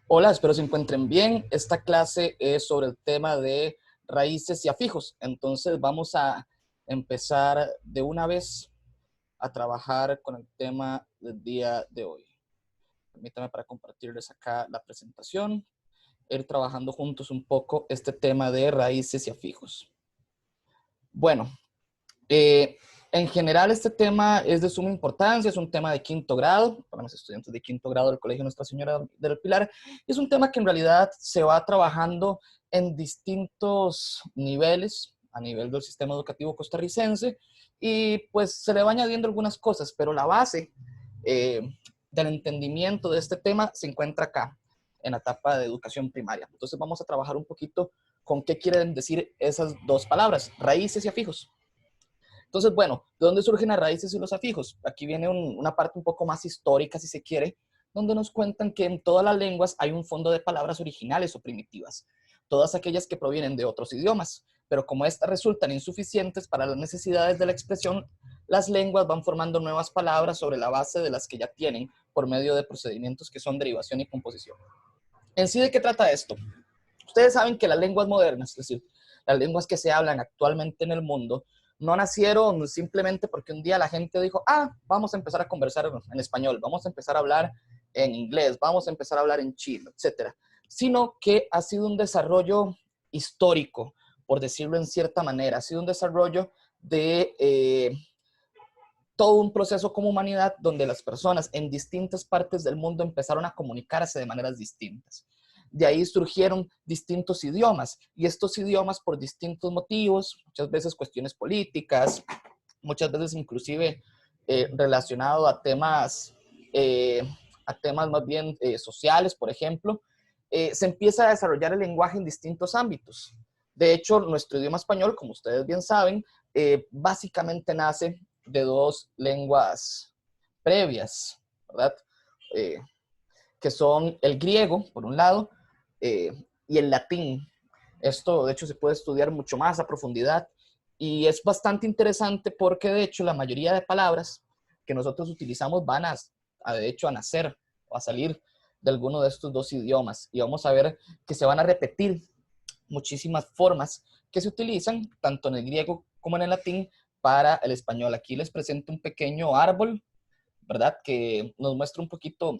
Hola, espero se encuentren bien. Esta clase es sobre el tema de raíces y afijos. Entonces vamos a empezar de una vez a trabajar con el tema del día de hoy. Permítanme para compartirles acá la presentación, ir trabajando juntos un poco este tema de raíces y afijos. Bueno, eh, en general este tema es de suma importancia, es un tema de quinto grado, para los estudiantes de quinto grado del Colegio Nuestra Señora del Pilar, y es un tema que en realidad se va trabajando en distintos niveles, a nivel del sistema educativo costarricense, y pues se le va añadiendo algunas cosas, pero la base eh, del entendimiento de este tema se encuentra acá, en la etapa de educación primaria. Entonces vamos a trabajar un poquito con qué quieren decir esas dos palabras, raíces y afijos. Entonces, bueno, ¿de dónde surgen las raíces y los afijos? Aquí viene una parte un poco más histórica, si se quiere, donde nos cuentan que en todas las lenguas hay un fondo de palabras originales o primitivas, todas aquellas que provienen de otros idiomas, pero como estas resultan insuficientes para las necesidades de la expresión, las lenguas van formando nuevas palabras sobre la base de las que ya tienen por medio de procedimientos que son derivación y composición. ¿En sí de qué trata esto? Ustedes saben que las lenguas modernas, es decir, las lenguas que se hablan actualmente en el mundo, no nacieron simplemente porque un día la gente dijo, vamos a empezar a conversar en español, vamos a empezar a hablar en inglés, vamos a empezar a hablar en chino, etcétera, sino que ha sido un desarrollo histórico, por decirlo en cierta manera, ha sido un desarrollo de todo un proceso como humanidad donde las personas en distintas partes del mundo empezaron a comunicarse de maneras distintas. De ahí surgieron distintos idiomas y estos idiomas por distintos motivos, muchas veces cuestiones políticas, muchas veces inclusive relacionado eh, a temas más bien sociales, por ejemplo, se empieza a desarrollar el lenguaje en distintos ámbitos. De hecho, nuestro idioma español, como ustedes bien saben, básicamente nace de dos lenguas previas, ¿verdad? Eh, que son el griego, por un lado, y el latín. Esto, de hecho, se puede estudiar mucho más a profundidad y es bastante interesante porque, de hecho, la mayoría de palabras que nosotros utilizamos van de hecho, a nacer o a salir de alguno de estos dos idiomas. Y vamos a ver que se van a repetir muchísimas formas que se utilizan tanto en el griego como en el latín para el español. Aquí les presento un pequeño árbol, ¿verdad? Que nos muestra un poquito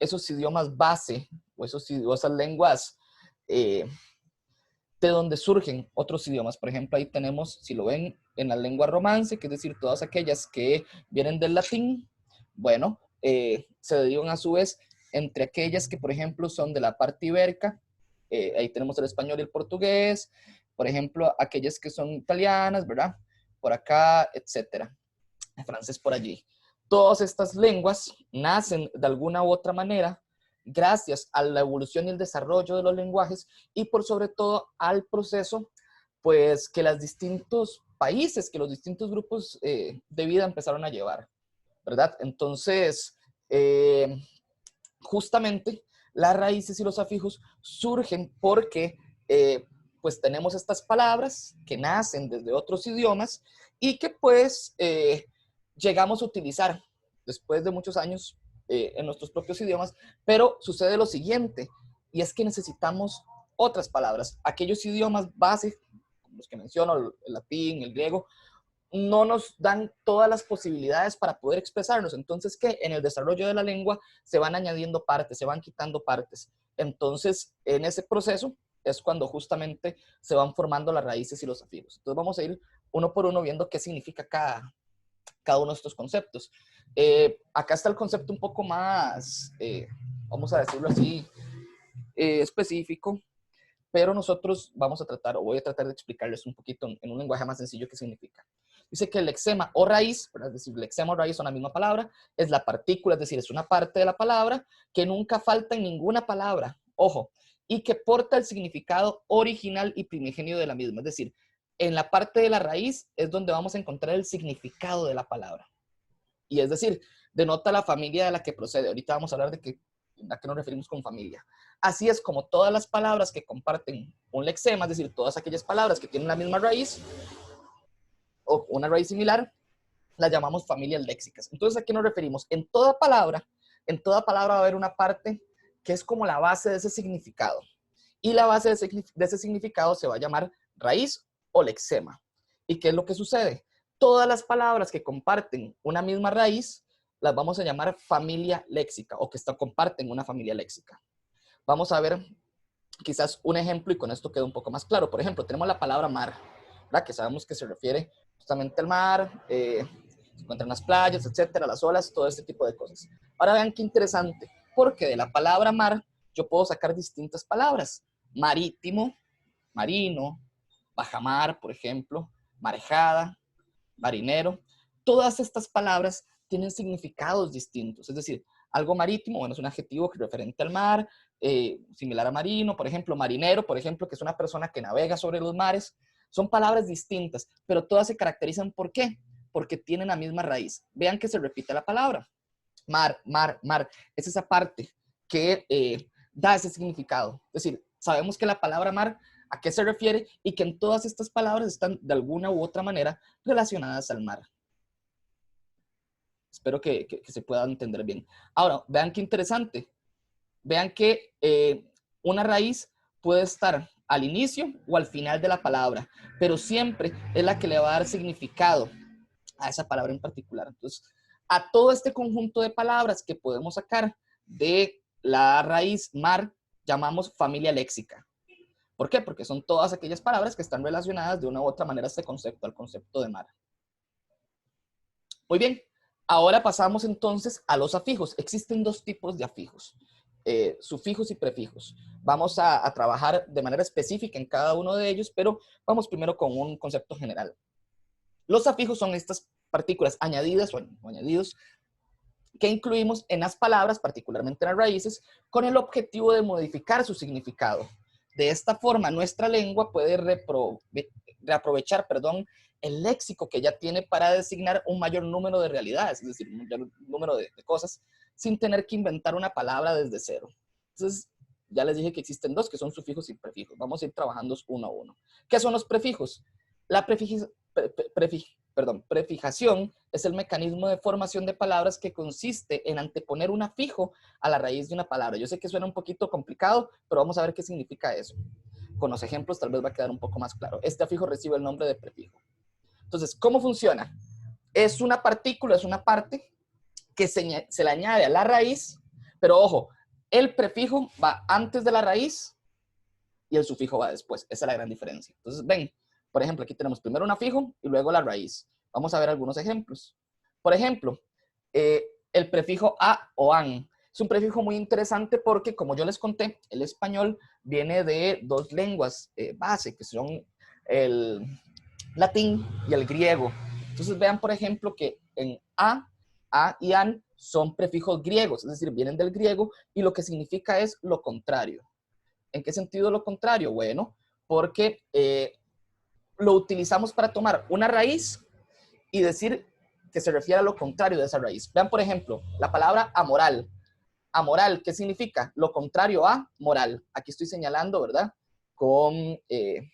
esos idiomas base o esas lenguas eh, de donde surgen otros idiomas. Por ejemplo, ahí tenemos, si lo ven, en la lengua romance, que es decir, todas aquellas que vienen del latín, bueno, se derivan a su vez entre aquellas que, por ejemplo, son de la parte ibérica, ahí tenemos el español y el portugués, por ejemplo, aquellas que son italianas, ¿verdad? Por acá, etcétera. El francés por allí. Todas estas lenguas nacen de alguna u otra manera gracias a la evolución y el desarrollo de los lenguajes y por sobre todo al proceso pues que los distintos países, que los distintos grupos de vida empezaron a llevar, ¿verdad? Entonces, justamente las raíces y los afijos surgen porque pues tenemos estas palabras que nacen desde otros idiomas y que pues llegamos a utilizar después de muchos años en nuestros propios idiomas, pero sucede lo siguiente, y es que necesitamos otras palabras. Aquellos idiomas base, como los que menciono, el latín, el griego, no nos dan todas las posibilidades para poder expresarnos. Entonces, ¿qué? En el desarrollo de la lengua se van añadiendo partes, se van quitando partes. Entonces, en ese proceso es cuando justamente se van formando las raíces y los afijos. Entonces, vamos a ir uno por uno viendo qué significa cada uno de estos conceptos. Acá está el concepto un poco más, vamos a decirlo así, específico, pero nosotros vamos a tratar, o voy a tratar de explicarles un poquito en un lenguaje más sencillo qué significa. Dice que el lexema o raíz, es decir, lexema o raíz son la misma palabra, es la partícula, es decir, es una parte de la palabra que nunca falta en ninguna palabra, ojo, y que porta el significado original y primigenio de la misma. Es decir, en la parte de la raíz es donde vamos a encontrar el significado de la palabra. Y es decir, denota la familia de la que procede. Ahorita vamos a hablar de a qué nos referimos con familia. Así es como todas las palabras que comparten un lexema, es decir, todas aquellas palabras que tienen la misma raíz o una raíz similar, las llamamos familias léxicas. Entonces, ¿a qué nos referimos? En toda palabra va a haber una parte que es como la base de ese significado. Y la base de ese significado se va a llamar raíz o lexema. ¿Y qué es lo que sucede? Todas las palabras que comparten una misma raíz las vamos a llamar familia léxica o que comparten una familia léxica. Vamos a ver quizás un ejemplo y con esto queda un poco más claro. Por ejemplo, tenemos la palabra mar, ¿verdad? Que sabemos que se refiere justamente al mar, se encuentran las playas, etcétera, las olas, todo este tipo de cosas. Ahora vean qué interesante, porque de la palabra mar yo puedo sacar distintas palabras. Marítimo, marino, bajamar, por ejemplo, marejada, marinero. Todas estas palabras tienen significados distintos. Es decir, algo marítimo, bueno, es un adjetivo que referente al mar, similar a marino, por ejemplo, marinero, por ejemplo, que es una persona que navega sobre los mares. Son palabras distintas, pero todas se caracterizan ¿por qué? Porque tienen la misma raíz. Vean que se repite la palabra. Mar, mar, mar. Es esa parte que da ese significado. Es decir, sabemos que la palabra mar a qué se refiere y que en todas estas palabras están de alguna u otra manera relacionadas al mar. Espero que se pueda entender bien. Ahora, vean qué interesante. Vean que una raíz puede estar al inicio o al final de la palabra, pero siempre es la que le va a dar significado a esa palabra en particular. Entonces, a todo este conjunto de palabras que podemos sacar de la raíz mar, llamamos familia léxica. ¿Por qué? Porque son todas aquellas palabras que están relacionadas de una u otra manera a este concepto, al concepto de mar. Muy bien, ahora pasamos entonces a los afijos. Existen dos tipos de afijos, sufijos y prefijos. Vamos a trabajar de manera específica en cada uno de ellos, pero vamos primero con un concepto general. Los afijos son estas partículas añadidas o añadidos que incluimos en las palabras, particularmente en las raíces, con el objetivo de modificar su significado. De esta forma, nuestra lengua puede reaprovechar, el léxico que ya tiene para designar un mayor número de realidades, es decir, un mayor número de cosas, sin tener que inventar una palabra desde cero. Entonces, ya les dije que existen dos, que son sufijos y prefijos. Vamos a ir trabajando uno a uno. ¿Qué son los prefijos? La prefijación es el mecanismo de formación de palabras que consiste en anteponer un afijo a la raíz de una palabra. Yo sé que suena un poquito complicado, pero vamos a ver qué significa eso. Con los ejemplos tal vez va a quedar un poco más claro. Este afijo recibe el nombre de prefijo. Entonces, ¿cómo funciona? Es una partícula, es una parte que se le añade a la raíz, pero ojo, el prefijo va antes de la raíz y el sufijo va después. Esa es la gran diferencia. Entonces, ven, por ejemplo, aquí tenemos primero un afijo y luego la raíz. Vamos a ver algunos ejemplos. Por ejemplo, el prefijo a o an. Es un prefijo muy interesante porque, como yo les conté, el español viene de dos lenguas base, que son el latín y el griego. Entonces vean, por ejemplo, que en a y an son prefijos griegos, es decir, vienen del griego y lo que significa es lo contrario. ¿En qué sentido lo contrario? Bueno, porque lo utilizamos para tomar una raíz y decir que se refiere a lo contrario de esa raíz. Vean, por ejemplo, la palabra amoral. Amoral, ¿qué significa? Lo contrario a moral. Aquí estoy señalando, ¿verdad? Con en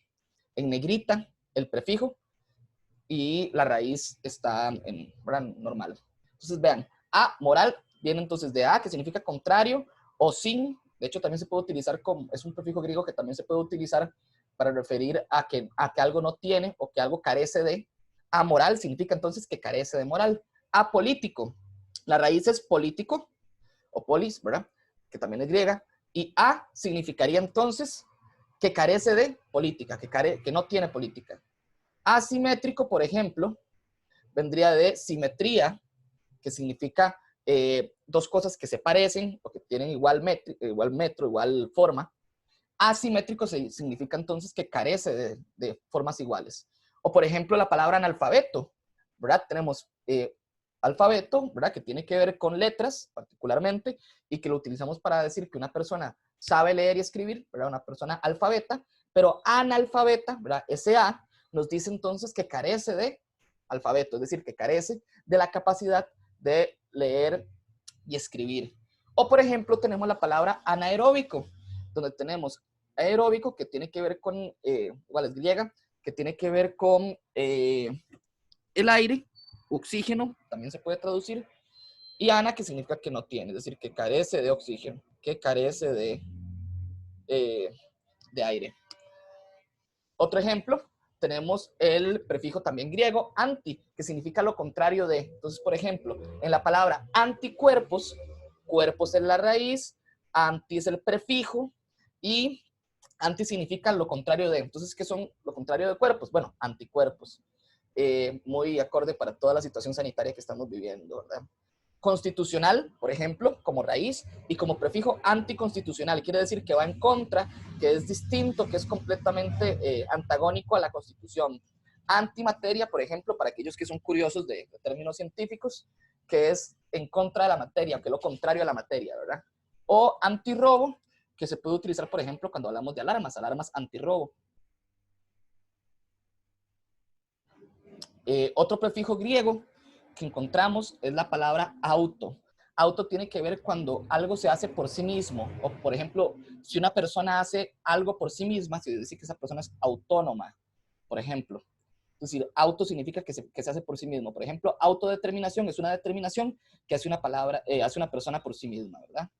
negrita el prefijo y la raíz está en normal. Entonces, vean, amoral viene entonces de a, que significa contrario, o sin. De hecho, también se puede utilizar como, es un prefijo griego que también se puede utilizar para referir a que algo no tiene o que algo carece de. Amoral significa entonces que carece de moral. Apolítico, la raíz es político, o polis, ¿verdad? Que también es griega. Y a significaría entonces que carece de política, que no tiene política. Asimétrico, por ejemplo, vendría de simetría, que significa dos cosas que se parecen o que tienen igual metro, igual forma. Asimétrico significa entonces que carece de formas iguales. O por ejemplo la palabra analfabeto, ¿verdad? Tenemos alfabeto, ¿verdad? Que tiene que ver con letras particularmente y que lo utilizamos para decir que una persona sabe leer y escribir, ¿verdad? Una persona alfabeta, pero analfabeta, ¿verdad? Ese A nos dice entonces que carece de alfabeto, es decir, que carece de la capacidad de leer y escribir. O por ejemplo tenemos la palabra anaeróbico, donde tenemos aeróbico que tiene que ver con, igual es griega, que tiene que ver con el aire, oxígeno, también se puede traducir, y ana que significa que no tiene, es decir, que carece de oxígeno, que carece de aire. Otro ejemplo, tenemos el prefijo también griego, anti, que significa lo contrario de. Entonces, por ejemplo, en la palabra anticuerpos, cuerpos es la raíz, anti es el prefijo y anti significa lo contrario de. Entonces, ¿qué son lo contrario de cuerpos? Bueno, anticuerpos. Muy acorde para toda la situación sanitaria que estamos viviendo, ¿verdad? Constitucional, por ejemplo, como raíz, y como prefijo anticonstitucional, quiere decir que va en contra, que es distinto, que es completamente antagónico a la Constitución. Antimateria, por ejemplo, para aquellos que son curiosos de términos científicos, que es en contra de la materia, que es lo contrario a la materia, ¿verdad? O antirrobo, que se puede utilizar, por ejemplo, cuando hablamos de alarmas antirrobo. Otro prefijo griego que encontramos es la palabra auto. Auto tiene que ver cuando algo se hace por sí mismo. O, por ejemplo, si una persona hace algo por sí misma, se dice que esa persona es autónoma, por ejemplo. Es decir, auto significa que se hace por sí mismo. Por ejemplo, autodeterminación es una determinación que hace hace una persona por sí misma, ¿verdad?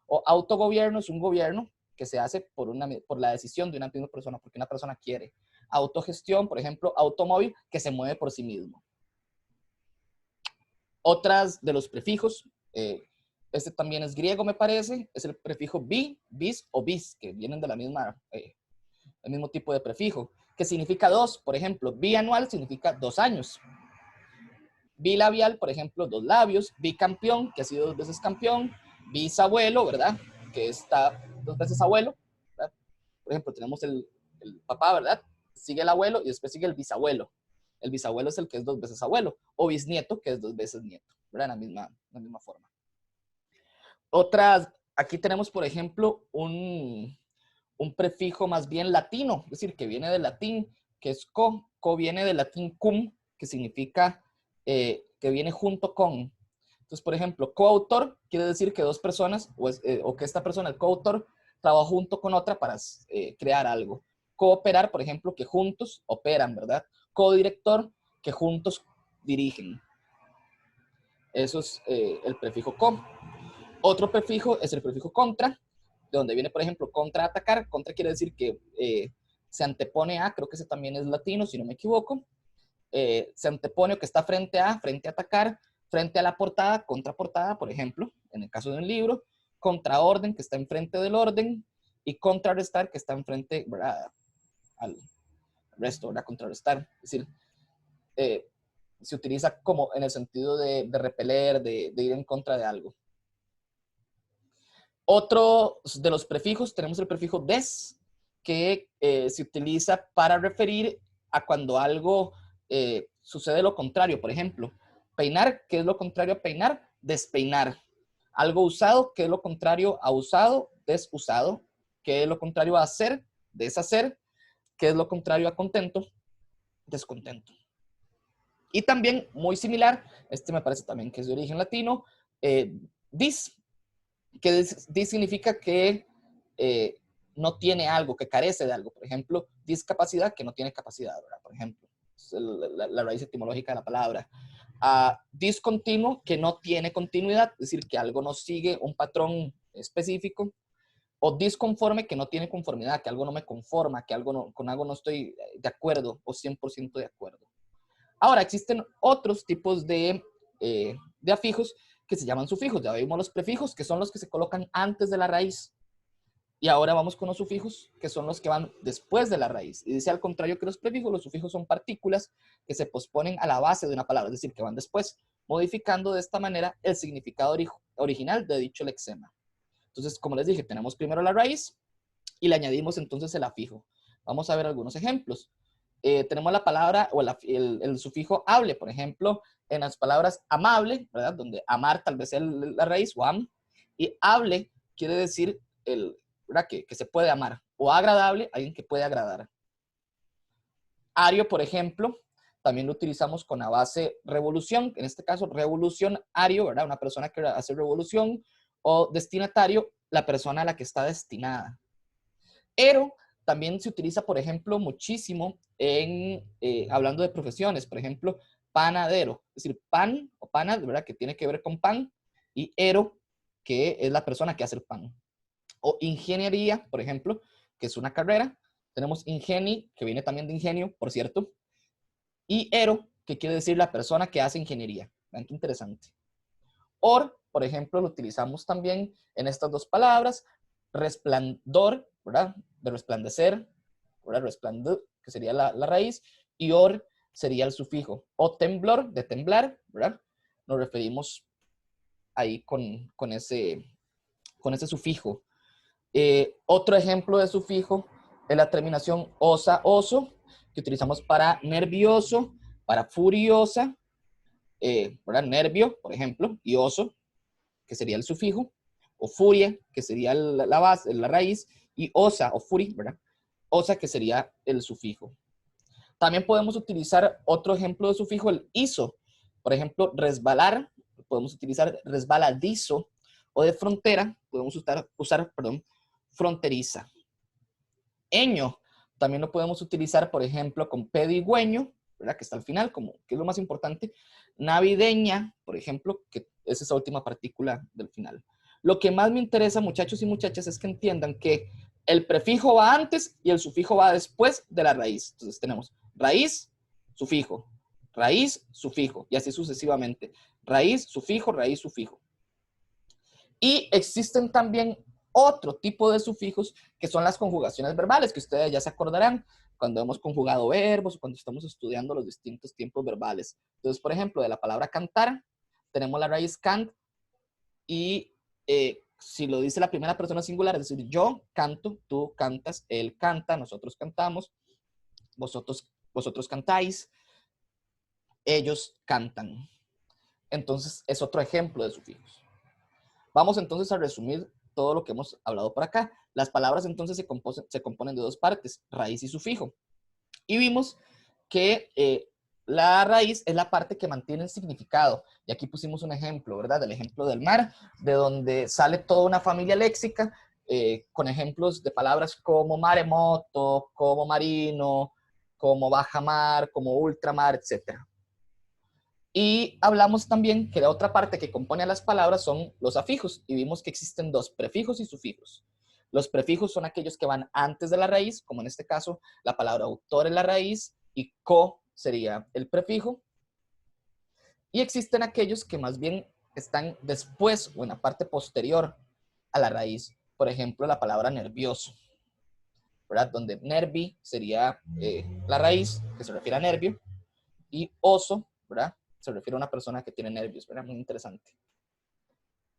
O autogobierno es un gobierno que se hace por la decisión de una misma persona, porque una persona quiere. Autogestión, por ejemplo, automóvil, que se mueve por sí mismo. Otras de los prefijos, este también es griego, me parece, es el prefijo bi, bis o bis, que vienen de el mismo tipo de prefijo, que significa dos. Por ejemplo, bianual significa 2 años. Bilabial, por ejemplo, 2 labios. Bicampeón, que ha sido 2 veces campeón. Bisabuelo, ¿verdad? Que está 2 veces abuelo, ¿verdad? Por ejemplo, tenemos el papá, ¿verdad? Sigue el abuelo y después sigue el bisabuelo. El bisabuelo es el que es 2 veces abuelo. O bisnieto, que es 2 veces nieto, ¿verdad? La misma forma. Otras, aquí tenemos, por ejemplo, un prefijo más bien latino, es decir, que viene del latín, que es co. Co viene del latín cum, que significa que viene junto con. Entonces, por ejemplo, coautor quiere decir que 2 personas, o que esta persona, el coautor, trabajó junto con otra para crear algo. Cooperar, por ejemplo, que juntos operan, ¿verdad? Codirector, que juntos dirigen. Eso es el prefijo co. Otro prefijo es el prefijo contra, de donde viene, por ejemplo, contraatacar. Contra quiere decir que se antepone a, creo que ese también es latino, si no me equivoco. Se antepone o que está frente a atacar, frente a la portada, contraportada, por ejemplo, en el caso de un libro. Contraorden, que está enfrente del orden. Y contrarrestar, que está enfrente, ¿verdad?, al resto, ¿verdad? Contrarrestar. Es decir, se utiliza como en el sentido de repeler, de ir en contra de algo. Otro de los prefijos, tenemos el prefijo des, que se utiliza para referir a cuando algo sucede lo contrario. Por ejemplo, peinar, ¿qué es lo contrario a peinar? Despeinar. Algo usado, ¿qué es lo contrario a usado? Desusado. ¿Qué es lo contrario a hacer? Deshacer. ¿Qué es lo contrario a contento? Descontento. Y también, muy similar, este me parece también que es de origen latino, dis, que dis significa que no tiene algo, que carece de algo. Por ejemplo, discapacidad, que no tiene capacidad, ¿verdad? Por ejemplo, es la raíz etimológica de la palabra. Discontinuo, que no tiene continuidad, es decir, que algo no sigue un patrón específico. O disconforme, que no tiene conformidad, que algo no me conforma, que con algo no estoy de acuerdo o 100% de acuerdo. Ahora, existen otros tipos de afijos que se llaman sufijos. Ya vimos los prefijos, que son los que se colocan antes de la raíz. Y ahora vamos con los sufijos, que son los que van después de la raíz. Y dice al contrario que los prefijos, los sufijos son partículas que se posponen a la base de una palabra, es decir, que van después, modificando de esta manera el significado original de dicho lexema. Entonces, como les dije, tenemos primero la raíz y le añadimos entonces el afijo. Vamos a ver algunos ejemplos. Tenemos la palabra o el sufijo able, por ejemplo, en las palabras amable, ¿verdad? Donde amar tal vez es la raíz, o am, y hable quiere decir ¿verdad? Que se puede amar, o agradable, alguien que puede agradar. Ario, por ejemplo, también lo utilizamos con la base revolución, en este caso revolucionario, ¿verdad? Una persona que hace revolución, o destinatario, la persona a la que está destinada. Ero también se utiliza, por ejemplo, muchísimo hablando de profesiones. Por ejemplo, panadero. Es decir, pan o pana, ¿verdad? Que tiene que ver con pan. Y ero, que es la persona que hace el pan. O ingeniería, por ejemplo, que es una carrera. Tenemos ingeni, que viene también de ingenio, por cierto. Y ero, que quiere decir la persona que hace ingeniería. Vean qué interesante. Or, por ejemplo, lo utilizamos también en estas dos palabras. Resplandor, ¿verdad? De resplandecer, ¿verdad? Resplandor, que sería la raíz. Y or sería el sufijo. O temblor, de temblar, ¿verdad? Nos referimos ahí con ese sufijo. Otro ejemplo de sufijo es la terminación osa, oso, que utilizamos para nervioso, para furiosa, ¿verdad? Nervio, por ejemplo, y oso, que sería el sufijo, o furia, que sería la base, la raíz, y osa, o furi, ¿verdad? Osa, que sería el sufijo. También podemos utilizar otro ejemplo de sufijo, el iso. Por ejemplo, resbalar, podemos utilizar resbaladizo, o de frontera, podemos usar fronteriza. Eño, también lo podemos utilizar, por ejemplo, con pedigüeño, ¿verdad? Que está al final, que es lo más importante. Navideña, por ejemplo, que es esa última partícula del final. Lo que más me interesa, muchachos y muchachas, es que entiendan que el prefijo va antes y el sufijo va después de la raíz. Entonces tenemos raíz, sufijo, y así sucesivamente. Raíz, sufijo. Y existen también otro tipo de sufijos que son las conjugaciones verbales, que ustedes ya se acordarán cuando hemos conjugado verbos o cuando estamos estudiando los distintos tiempos verbales. Entonces, por ejemplo, de la palabra cantar, tenemos la raíz cant y si lo dice la primera persona singular, es decir, yo canto, tú cantas, él canta, nosotros cantamos, vosotros cantáis, ellos cantan. Entonces, es otro ejemplo de sufijos. Vamos entonces a resumir todo lo que hemos hablado por acá. Las palabras entonces se componen de dos partes, raíz y sufijo. Y vimos que la raíz es la parte que mantiene el significado. Y aquí pusimos un ejemplo, ¿verdad? El ejemplo del mar, de donde sale toda una familia léxica con ejemplos de palabras como maremoto, como marino, como bajamar, como ultramar, etc. Y hablamos también que la otra parte que compone a las palabras son los afijos, y vimos que existen dos, prefijos y sufijos. Los prefijos son aquellos que van antes de la raíz, como en este caso la palabra autor es la raíz y co sería el prefijo. Y existen aquellos que más bien están después o en la parte posterior a la raíz. Por ejemplo, la palabra nervioso, ¿verdad? Donde nervi sería la raíz, que se refiere a nervio, y oso, ¿verdad? Se refiere a una persona que tiene nervios, ¿verdad? Muy interesante.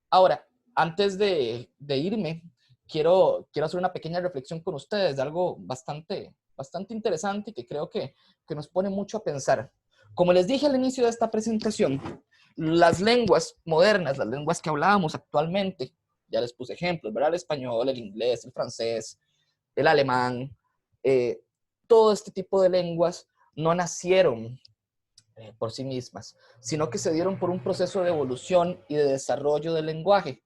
Ahora, antes de irme, quiero hacer una pequeña reflexión con ustedes de algo bastante interesante y que creo que nos pone mucho a pensar. Como les dije al inicio de esta presentación, las lenguas modernas, las lenguas que hablábamos actualmente, ya les puse ejemplos, ¿verdad? El español, el inglés, el francés, el alemán, todo este tipo de lenguas no nacieron por sí mismas, sino que se dieron por un proceso de evolución y de desarrollo del lenguaje.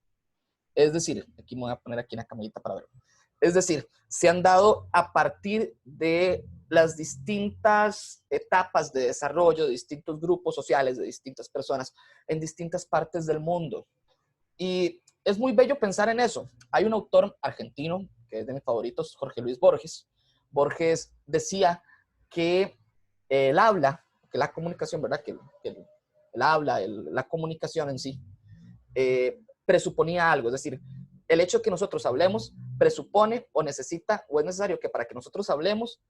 Es decir, aquí me voy a poner aquí en la camarita para ver. Es decir, se han dado a partir de las distintas etapas de desarrollo de distintos grupos sociales, de distintas personas en distintas partes del mundo. Y es muy bello pensar en eso. Hay un autor argentino, que es de mis favoritos, Jorge Luis Borges. Borges decía que el habla, que la comunicación, ¿verdad? Que el habla, la comunicación en sí, presuponía algo. Es decir, el hecho de que nosotros hablemos presupone o necesita o es necesario que para que nosotros hablemos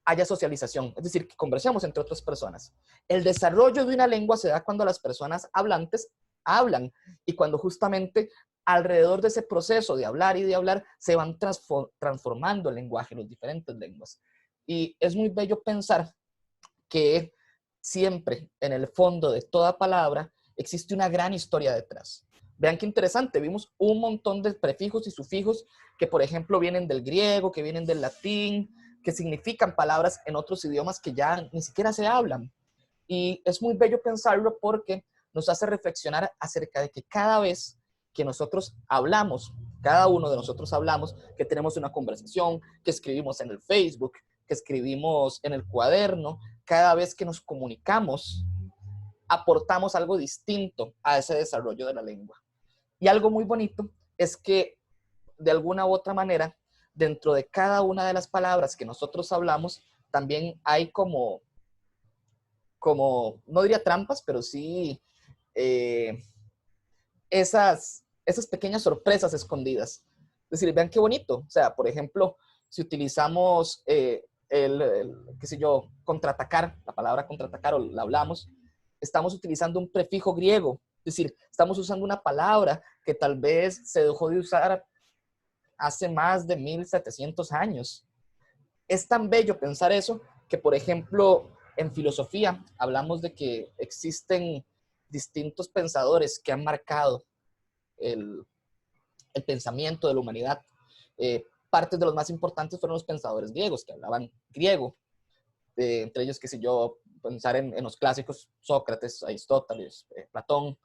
haya socialización, es decir, que conversemos entre otras personas. El desarrollo de una lengua se da cuando las personas hablantes hablan y cuando justamente alrededor de ese proceso de hablar y de hablar se van transformando el lenguaje, las diferentes lenguas. Y es muy bello pensar que siempre en el fondo de toda palabra existe una gran historia detrás. Vean qué interesante, vimos un montón de prefijos y sufijos que, por ejemplo, vienen del griego, que vienen del latín, que significan palabras en otros idiomas que ya ni siquiera se hablan. Y es muy bello pensarlo porque nos hace reflexionar acerca de que cada vez que nosotros hablamos, cada uno de nosotros hablamos, que tenemos una conversación, que escribimos en el Facebook, que escribimos en el cuaderno, cada vez que nos comunicamos, aportamos algo distinto a ese desarrollo de la lengua. Y algo muy bonito es que de alguna u otra manera, dentro de cada una de las palabras que nosotros hablamos, también hay como no diría trampas, pero sí eh, esas pequeñas sorpresas escondidas. Es decir, vean qué bonito. O sea, por ejemplo, si utilizamos qué sé yo, contraatacar, la palabra contraatacar o la hablamos, estamos utilizando un prefijo griego. Es decir, estamos usando una palabra que tal vez se dejó de usar hace más de 1700 años. Es tan bello pensar eso que, por ejemplo, en filosofía hablamos de que existen distintos pensadores que han marcado el, el pensamiento de la humanidad. Partes de los más importantes fueron los pensadores griegos, que hablaban griego. Entre ellos, qué sé yo, pensar en los clásicos, Sócrates, Aristóteles, Platón.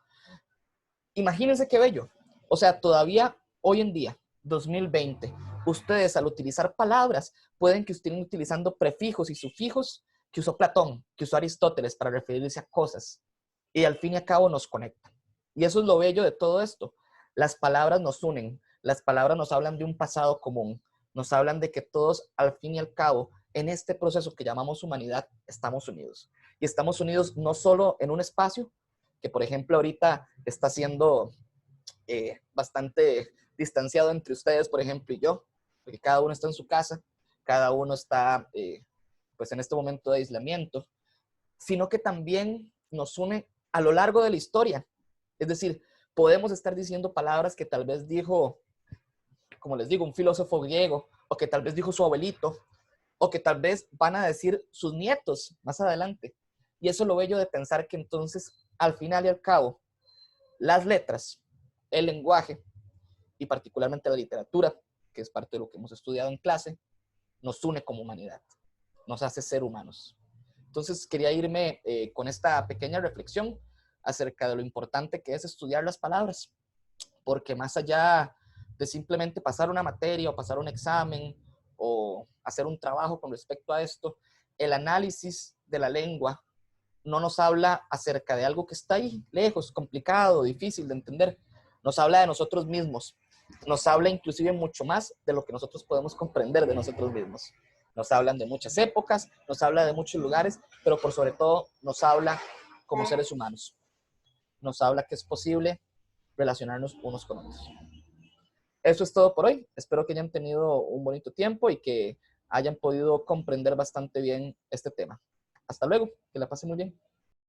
Imagínense qué bello. O sea, todavía hoy en día, 2020, ustedes al utilizar palabras pueden que estén utilizando prefijos y sufijos que usó Platón, que usó Aristóteles para referirse a cosas. Y al fin y al cabo nos conectan. Y eso es lo bello de todo esto. Las palabras nos unen, las palabras nos hablan de un pasado común, nos hablan de que todos al fin y al cabo en este proceso que llamamos humanidad estamos unidos. Y estamos unidos no solo en un espacio, que por ejemplo ahorita está siendo bastante distanciado entre ustedes, por ejemplo, y yo, porque cada uno está en su casa, cada uno está pues en este momento de aislamiento, sino que también nos une a lo largo de la historia. Es decir, podemos estar diciendo palabras que tal vez dijo, como les digo, un filósofo griego, o que tal vez dijo su abuelito, o que tal vez van a decir sus nietos más adelante. Y eso es lo bello de pensar que entonces, al final y al cabo, las letras, el lenguaje, y particularmente la literatura, que es parte de lo que hemos estudiado en clase, nos une como humanidad, nos hace ser humanos. Entonces quería irme con esta pequeña reflexión acerca de lo importante que es estudiar las palabras, porque más allá de simplemente pasar una materia o pasar un examen o hacer un trabajo con respecto a esto, el análisis de la lengua no nos habla acerca de algo que está ahí lejos, complicado, difícil de entender. Nos habla de nosotros mismos. Nos habla inclusive mucho más de lo que nosotros podemos comprender de nosotros mismos. Nos hablan de muchas épocas, nos habla de muchos lugares, pero por sobre todo nos habla como seres humanos. Nos habla que es posible relacionarnos unos con otros. Eso es todo por hoy. Espero que hayan tenido un bonito tiempo y que hayan podido comprender bastante bien este tema. Hasta luego, que la pasen muy bien.